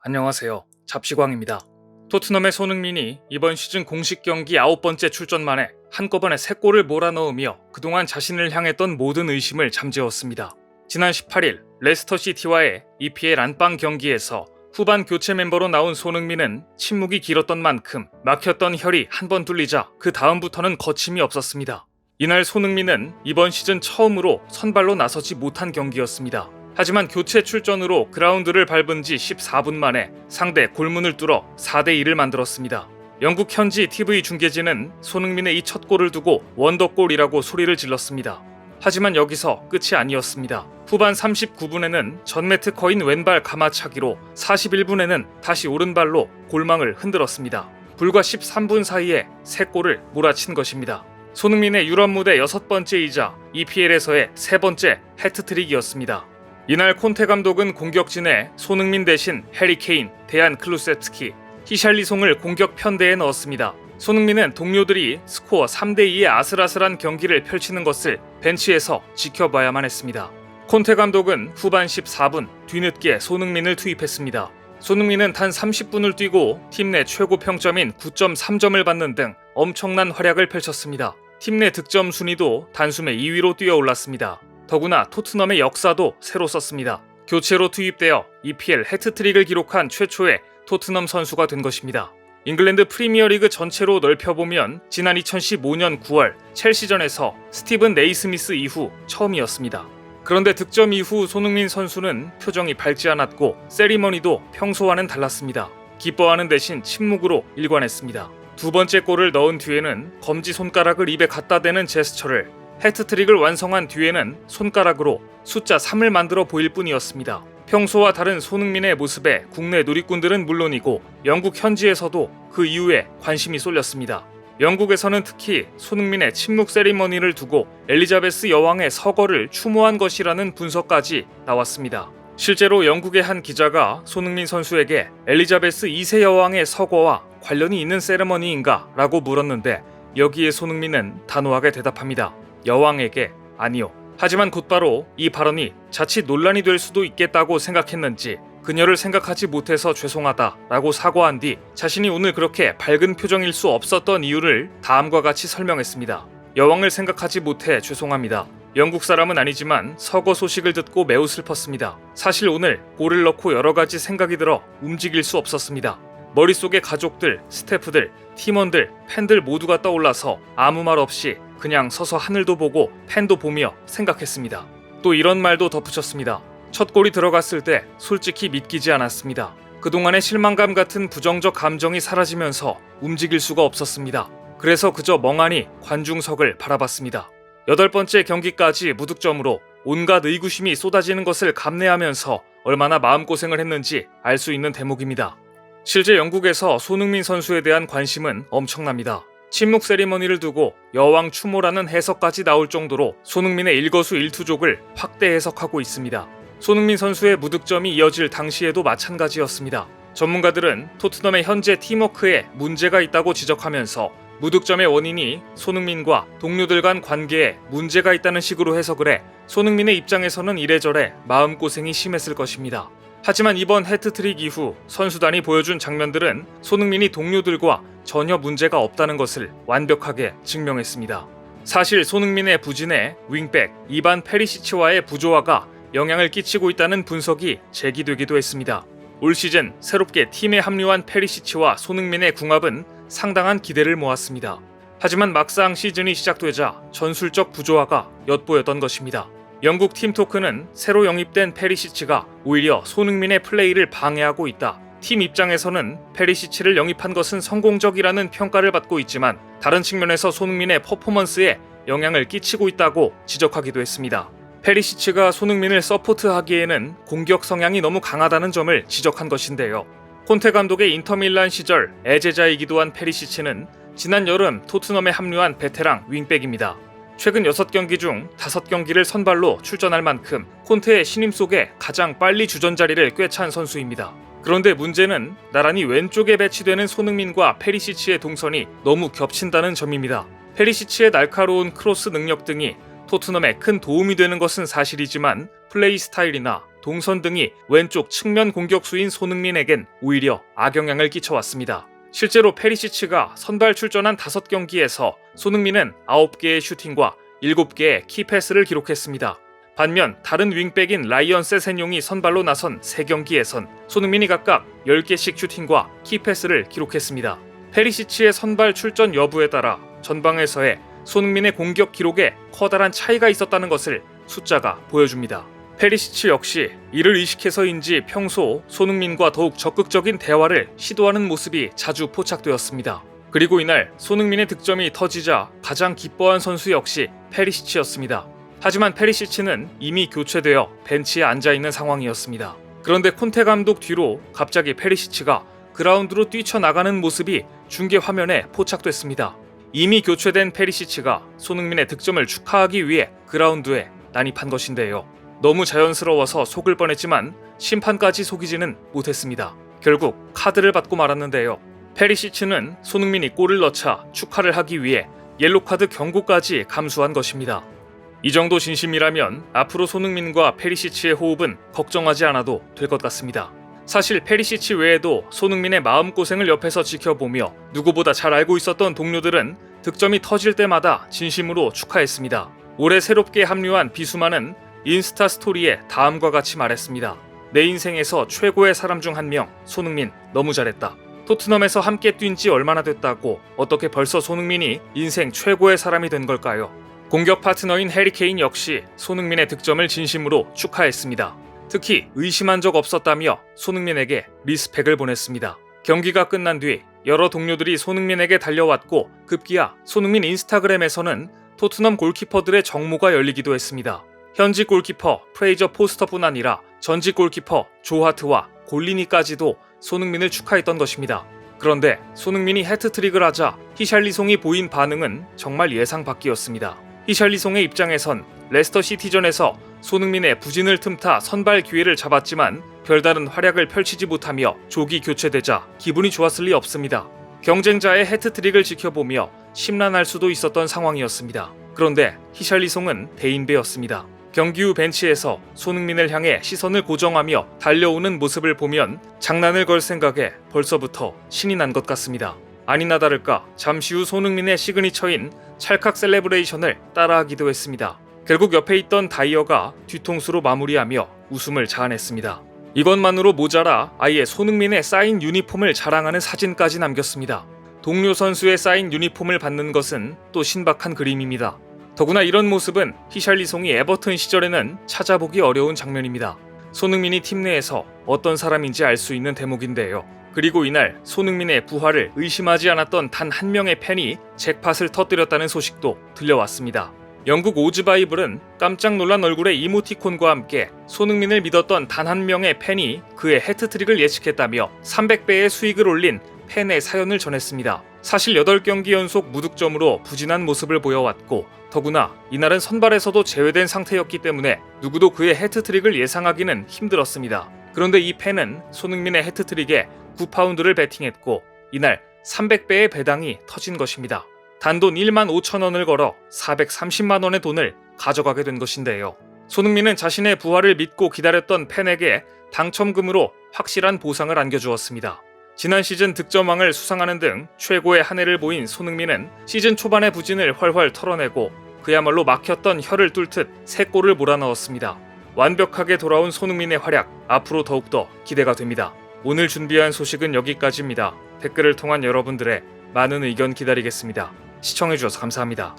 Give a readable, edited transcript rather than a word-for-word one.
안녕하세요. 잡시광입니다. 토트넘의 손흥민이 이번 시즌 공식 경기 9번째 출전 만에 한꺼번에 3골을 몰아넣으며 그동안 자신을 향했던 모든 의심을 잠재웠습니다. 지난 18일 레스터시티와의 EPL 안방 경기에서 후반 교체 멤버로 나온 손흥민은 침묵이 길었던 만큼 막혔던 혈이 한 번 뚫리자 그 다음부터는 거침이 없었습니다. 이날 손흥민은 이번 시즌 처음으로 선발로 나서지 못한 경기였습니다. 하지만 교체 출전으로 그라운드를 밟은 지 14분 만에 상대 골문을 뚫어 4대2를 만들었습니다. 영국 현지 TV 중계진은 손흥민의 이 첫 골을 두고 원더골이라고 소리를 질렀습니다. 하지만 여기서 끝이 아니었습니다. 후반 39분에는 전매트 커인 왼발 가마차기로 41분에는 다시 오른발로 골망을 흔들었습니다. 불과 13분 사이에 3골을 몰아친 것입니다. 손흥민의 유럽 무대 6번째이자 EPL에서의 3번째 해트트릭이었습니다. 이날 콘테 감독은 공격진에 손흥민 대신 해리 케인, 데안 클루세츠키, 히샬리송을 공격 편대에 넣었습니다. 손흥민은 동료들이 스코어 3대2의 아슬아슬한 경기를 펼치는 것을 벤치에서 지켜봐야만 했습니다. 콘테 감독은 후반 14분 뒤늦게 손흥민을 투입했습니다. 손흥민은 단 30분을 뛰고 팀 내 최고 평점인 9.3점을 받는 등 엄청난 활약을 펼쳤습니다. 팀 내 득점 순위도 단숨에 2위로 뛰어올랐습니다. 더구나 토트넘의 역사도 새로 썼습니다. 교체로 투입되어 EPL 해트트릭을 기록한 최초의 토트넘 선수가 된 것입니다. 잉글랜드 프리미어리그 전체로 넓혀보면 지난 2015년 9월 첼시전에서 스티븐 네이스미스 이후 처음이었습니다. 그런데 득점 이후 손흥민 선수는 표정이 밝지 않았고 세리머니도 평소와는 달랐습니다. 기뻐하는 대신 침묵으로 일관했습니다. 두 번째 골을 넣은 뒤에는 검지손가락을 입에 갖다 대는 제스처를, 해트트릭을 완성한 뒤에는 손가락으로 숫자 3을 만들어 보일 뿐이었습니다. 평소와 다른 손흥민의 모습에 국내 누리꾼들은 물론이고 영국 현지에서도 그 이후에 관심이 쏠렸습니다. 영국에서는 특히 손흥민의 침묵 세리머니를 두고 엘리자베스 여왕의 서거를 추모한 것이라는 분석까지 나왔습니다. 실제로 영국의 한 기자가 손흥민 선수에게 엘리자베스 2세 여왕의 서거와 관련이 있는 세리머니인가? 라고 물었는데 여기에 손흥민은 단호하게 대답합니다. 여왕에게 아니요. 하지만 곧바로 이 발언이 자칫 논란이 될 수도 있겠다고 생각했는지 그녀를 생각하지 못해서 죄송하다 라고 사과한 뒤 자신이 오늘 그렇게 밝은 표정일 수 없었던 이유를 다음과 같이 설명했습니다. 여왕을 생각하지 못해 죄송합니다. 영국 사람은 아니지만 서거 소식을 듣고 매우 슬펐습니다. 사실 오늘 골을 넣고 여러 가지 생각이 들어 움직일 수 없었습니다. 머릿속에 가족들, 스태프들, 팀원들, 팬들 모두가 떠올라서 아무 말 없이 그냥 서서 하늘도 보고 팬도 보며 생각했습니다. 또 이런 말도 덧붙였습니다. 첫 골이 들어갔을 때 솔직히 믿기지 않았습니다. 그동안의 실망감 같은 부정적 감정이 사라지면서 움직일 수가 없었습니다. 그래서 그저 멍하니 관중석을 바라봤습니다. 8번째 경기까지 무득점으로 온갖 의구심이 쏟아지는 것을 감내하면서 얼마나 마음고생을 했는지 알 수 있는 대목입니다. 실제 영국에서 손흥민 선수에 대한 관심은 엄청납니다. 침묵 세리머니를 두고 여왕 추모라는 해석까지 나올 정도로 손흥민의 일거수일투족을 확대 해석하고 있습니다. 손흥민 선수의 무득점이 이어질 당시에도 마찬가지였습니다. 전문가들은 토트넘의 현재 팀워크에 문제가 있다고 지적하면서 무득점의 원인이 손흥민과 동료들 간 관계에 문제가 있다는 식으로 해석을 해 손흥민의 입장에서는 이래저래 마음고생이 심했을 것입니다. 하지만 이번 해트트릭 이후 선수단이 보여준 장면들은 손흥민이 동료들과 전혀 문제가 없다는 것을 완벽하게 증명했습니다. 사실 손흥민의 부진에 윙백 이반 페리시치와의 부조화가 영향을 끼치고 있다는 분석이 제기되기도 했습니다. 올 시즌 새롭게 팀에 합류한 페리시치와 손흥민의 궁합은 상당한 기대를 모았습니다. 하지만 막상 시즌이 시작되자 전술적 부조화가 엿보였던 것입니다. 영국 팀토크는 새로 영입된 페리시치가 오히려 손흥민의 플레이를 방해하고 있다. 팀 입장에서는 페리시치를 영입한 것은 성공적이라는 평가를 받고 있지만 다른 측면에서 손흥민의 퍼포먼스에 영향을 끼치고 있다고 지적하기도 했습니다. 페리시치가 손흥민을 서포트하기에는 공격 성향이 너무 강하다는 점을 지적한 것인데요. 콘테 감독의 인터밀란 시절 애제자이기도 한 페리시치는 지난 여름 토트넘에 합류한 베테랑 윙백입니다. 최근 6경기 중 5경기를 선발로 출전할 만큼 콘테의 신임 속에 가장 빨리 주전 자리를 꿰찬 선수입니다. 그런데 문제는 나란히 왼쪽에 배치되는 손흥민과 페리시치의 동선이 너무 겹친다는 점입니다. 페리시치의 날카로운 크로스 능력 등이 토트넘에 큰 도움이 되는 것은 사실이지만 플레이 스타일이나 동선 등이 왼쪽 측면 공격수인 손흥민에겐 오히려 악영향을 끼쳐왔습니다. 실제로 페리시치가 선발 출전한 5경기에서 손흥민은 9개의 슈팅과 7개의 키패스를 기록했습니다. 반면 다른 윙백인 라이언 세세뇽이 선발로 나선 3경기에선 손흥민이 각각 10개씩 슈팅과 키패스를 기록했습니다. 페리시치의 선발 출전 여부에 따라 전방에서의 손흥민의 공격 기록에 커다란 차이가 있었다는 것을 숫자가 보여줍니다. 페리시치 역시 이를 의식해서인지 평소 손흥민과 더욱 적극적인 대화를 시도하는 모습이 자주 포착되었습니다. 그리고 이날 손흥민의 득점이 터지자 가장 기뻐한 선수 역시 페리시치였습니다. 하지만 페리시치는 이미 교체되어 벤치에 앉아있는 상황이었습니다. 그런데 콘테 감독 뒤로 갑자기 페리시치가 그라운드로 뛰쳐나가는 모습이 중계 화면에 포착됐습니다. 이미 교체된 페리시치가 손흥민의 득점을 축하하기 위해 그라운드에 난입한 것인데요. 너무 자연스러워서 속을 뻔했지만 심판까지 속이지는 못했습니다. 결국 카드를 받고 말았는데요. 페리시치는 손흥민이 골을 넣자 축하를 하기 위해 옐로카드 경고까지 감수한 것입니다. 이 정도 진심이라면 앞으로 손흥민과 페리시치의 호흡은 걱정하지 않아도 될 것 같습니다. 사실 페리시치 외에도 손흥민의 마음고생을 옆에서 지켜보며 누구보다 잘 알고 있었던 동료들은 득점이 터질 때마다 진심으로 축하했습니다. 올해 새롭게 합류한 비수만은 인스타 스토리에 다음과 같이 말했습니다. 내 인생에서 최고의 사람 중 한 명, 손흥민, 너무 잘했다. 토트넘에서 함께 뛴 지 얼마나 됐다고 어떻게 벌써 손흥민이 인생 최고의 사람이 된 걸까요? 공격 파트너인 해리 케인 역시 손흥민의 득점을 진심으로 축하했습니다. 특히 의심한 적 없었다며 손흥민에게 리스펙을 보냈습니다. 경기가 끝난 뒤 여러 동료들이 손흥민에게 달려왔고 급기야 손흥민 인스타그램에서는 토트넘 골키퍼들의 정모가 열리기도 했습니다. 현직 골키퍼 프레이저 포스터뿐 아니라 전직 골키퍼 조 하트와 골리니까지도 손흥민을 축하했던 것입니다. 그런데 손흥민이 해트트릭을 하자 히샬리송이 보인 반응은 정말 예상 밖이었습니다. 히샬리송의 입장에선 레스터 시티전에서 손흥민의 부진을 틈타 선발 기회를 잡았지만 별다른 활약을 펼치지 못하며 조기 교체되자 기분이 좋았을 리 없습니다. 경쟁자의 해트트릭을 지켜보며 심란할 수도 있었던 상황이었습니다. 그런데 히샬리송은 대인배였습니다. 경기 후 벤치에서 손흥민을 향해 시선을 고정하며 달려오는 모습을 보면 장난을 걸 생각에 벌써부터 신이 난 것 같습니다. 아니나 다를까 잠시 후 손흥민의 시그니처인 찰칵 셀레브레이션을 따라하기도 했습니다. 결국 옆에 있던 다이어가 뒤통수로 마무리하며 웃음을 자아냈습니다. 이것만으로 모자라 아예 손흥민의 사인 유니폼을 자랑하는 사진까지 남겼습니다. 동료 선수의 사인 유니폼을 받는 것은 또 신박한 그림입니다. 더구나 이런 모습은 히샬리송이 에버튼 시절에는 찾아보기 어려운 장면입니다. 손흥민이 팀 내에서 어떤 사람인지 알 수 있는 대목인데요. 그리고 이날 손흥민의 부활을 의심하지 않았던 단 한 명의 팬이 잭팟을 터뜨렸다는 소식도 들려왔습니다. 영국 오즈바이블은 깜짝 놀란 얼굴의 이모티콘과 함께 손흥민을 믿었던 단 한 명의 팬이 그의 해트트릭을 예측했다며 300배의 수익을 올린 팬의 사연을 전했습니다. 사실 8경기 연속 무득점으로 부진한 모습을 보여왔고 더구나 이날은 선발에서도 제외된 상태였기 때문에 누구도 그의 해트트릭을 예상하기는 힘들었습니다. 그런데 이 팬은 손흥민의 해트트릭에 9파운드를 베팅했고 이날 300배의 배당이 터진 것입니다. 단돈 1만 5천 원을 걸어 430만 원의 돈을 가져가게 된 것인데요. 손흥민은 자신의 부활을 믿고 기다렸던 팬에게 당첨금으로 확실한 보상을 안겨주었습니다. 지난 시즌 득점왕을 수상하는 등 최고의 한 해를 보인 손흥민은 시즌 초반의 부진을 훨훨 털어내고 그야말로 막혔던 혀를 뚫듯 3골을 몰아넣었습니다. 완벽하게 돌아온 손흥민의 활약, 앞으로 더욱더 기대가 됩니다. 오늘 준비한 소식은 여기까지입니다. 댓글을 통한 여러분들의 많은 의견 기다리겠습니다. 시청해주셔서 감사합니다.